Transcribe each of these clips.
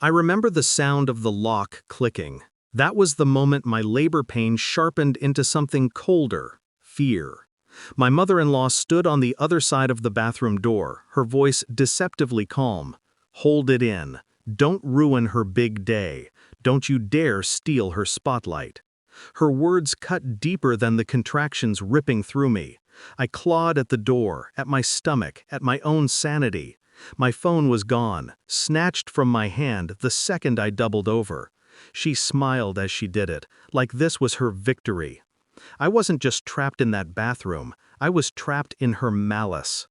I remember the sound of the lock clicking. That was the moment my labor pain sharpened into something colder, fear. My mother-in-law stood on the other side of the bathroom door, her voice deceptively calm. Hold it in. Don't ruin her big day. Don't you dare steal her spotlight. Her words cut deeper than the contractions ripping through me. I clawed at the door, at my stomach, at my own sanity. My phone was gone, snatched from my hand the second I doubled over. She smiled as she did it, like this was her victory. I wasn't just trapped in that bathroom, I was trapped in her malice.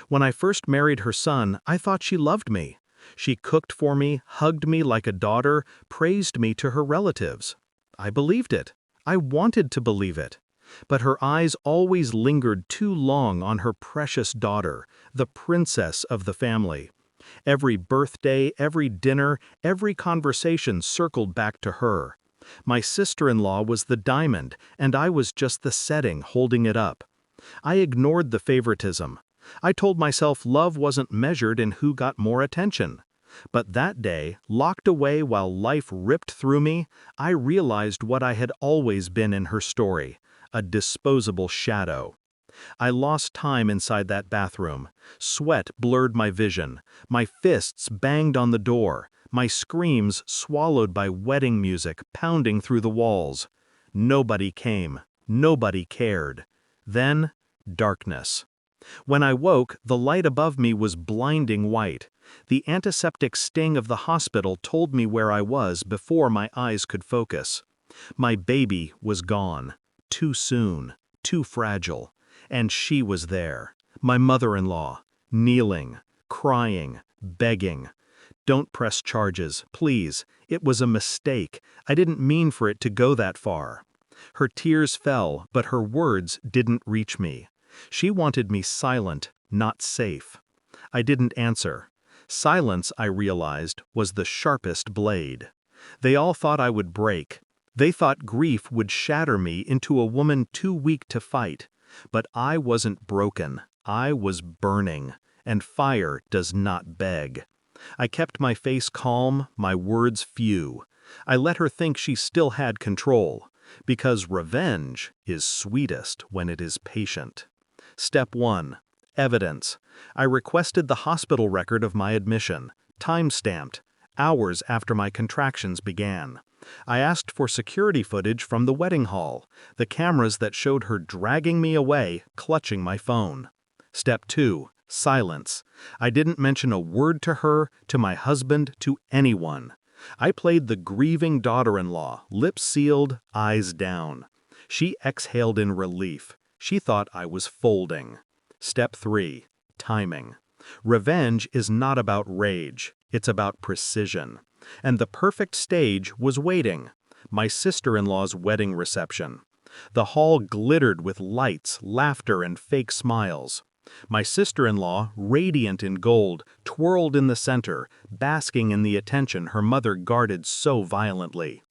When I first married her son, I thought she loved me. She cooked for me, hugged me like a daughter, praised me to her relatives. I believed it. I wanted to believe it. But her eyes always lingered too long on her precious daughter, the princess of the family. Every birthday, every dinner, every conversation circled back to her. My sister-in-law was the diamond, and I was just the setting holding it up. I ignored the favoritism. I told myself love wasn't measured in who got more attention. But that day, locked away while life ripped through me, I realized what I had always been in her story, a disposable shadow. I lost time inside that bathroom. Sweat blurred my vision. My fists banged on the door. My screams swallowed by wedding music pounding through the walls. Nobody came. Nobody cared. Then, darkness. When I woke, the light above me was blinding white. The antiseptic sting of the hospital told me where I was before my eyes could focus. My baby was gone. Too soon. Too fragile. And she was there, my mother-in-law, kneeling, crying, begging. Don't press charges, please. It was a mistake. I didn't mean for it to go that far. Her tears fell, but her words didn't reach me. She wanted me silent, not safe. I didn't answer. Silence, I realized, was the sharpest blade. They all thought I would break. They thought grief would shatter me into a woman too weak to fight. But I wasn't broken. I was burning, and fire does not beg. I kept my face calm, my words few. I let her think she still had control, because revenge is sweetest when it is patient. Step 1. Evidence. I requested the hospital record of my admission, time-stamped, hours after my contractions began. I asked for security footage from the wedding hall, the cameras that showed her dragging me away, clutching my phone. Step 2. Silence. I didn't mention a word to her, to my husband, to anyone. I played the grieving daughter-in-law, lips sealed, eyes down. She exhaled in relief. She thought I was folding. Step 3. Timing. Revenge is not about rage. It's about precision. And the perfect stage was waiting, my sister-in-law's wedding reception. The hall glittered with lights, laughter, and fake smiles. My sister-in-law, radiant in gold, twirled in the center, basking in the attention her mother guarded so violently.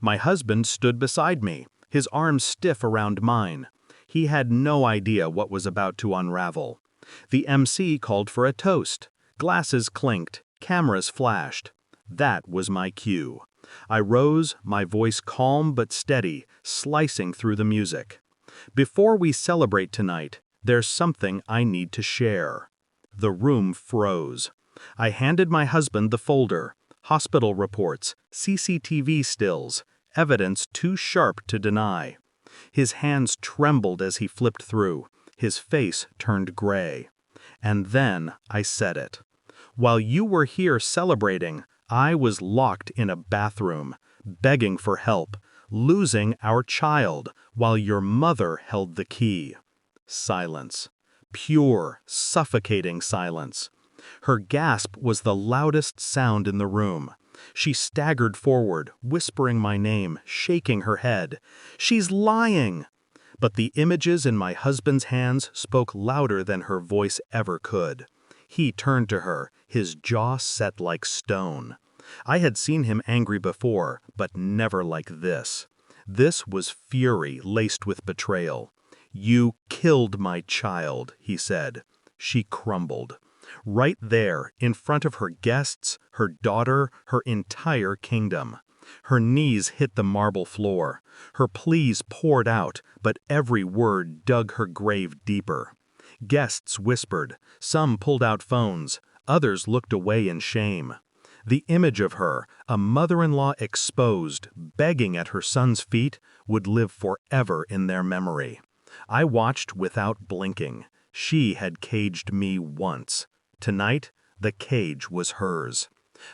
My husband stood beside me, his arms stiff around mine. He had no idea what was about to unravel. The MC called for a toast. Glasses clinked, cameras flashed. That was my cue. I rose, my voice calm but steady, slicing through the music. Before we celebrate tonight, there's something I need to share. The room froze. I handed my husband the folder, hospital reports, CCTV stills, evidence too sharp to deny. His hands trembled as he flipped through. His face turned gray. And then I said it. While you were here celebrating, I was locked in a bathroom, begging for help, losing our child, while your mother held the key. Silence. Pure, suffocating silence. Her gasp was the loudest sound in the room. She staggered forward, whispering my name, shaking her head. She's lying! But the images in my husband's hands spoke louder than her voice ever could. He turned to her, his jaw set like stone. I had seen him angry before, but never like this. This was fury laced with betrayal. You killed my child, he said. She crumbled. Right there, in front of her guests, her daughter, her entire kingdom. Her knees hit the marble floor. Her pleas poured out, but every word dug her grave deeper. Guests whispered, some pulled out phones, others looked away in shame. The image of her, a mother-in-law exposed, begging at her son's feet, would live forever in their memory. I watched without blinking. She had caged me once. Tonight, the cage was hers.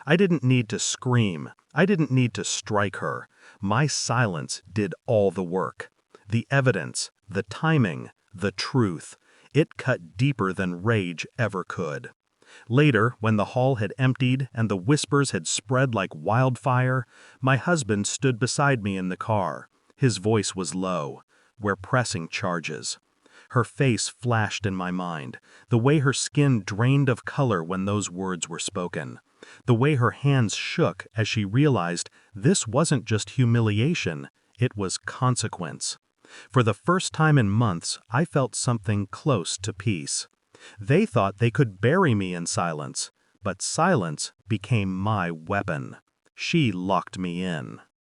I didn't need to scream. I didn't need to strike her. My silence did all the work. The evidence, the timing, the truth. It cut deeper than rage ever could. Later, when the hall had emptied and the whispers had spread like wildfire, my husband stood beside me in the car. His voice was low. "We're pressing charges." Her face flashed in my mind, the way her skin drained of color when those words were spoken, the way her hands shook as she realized this wasn't just humiliation, it was consequence. For the first time in months, I felt something close to peace. They thought they could bury me in silence, but silence became my weapon. She locked me in.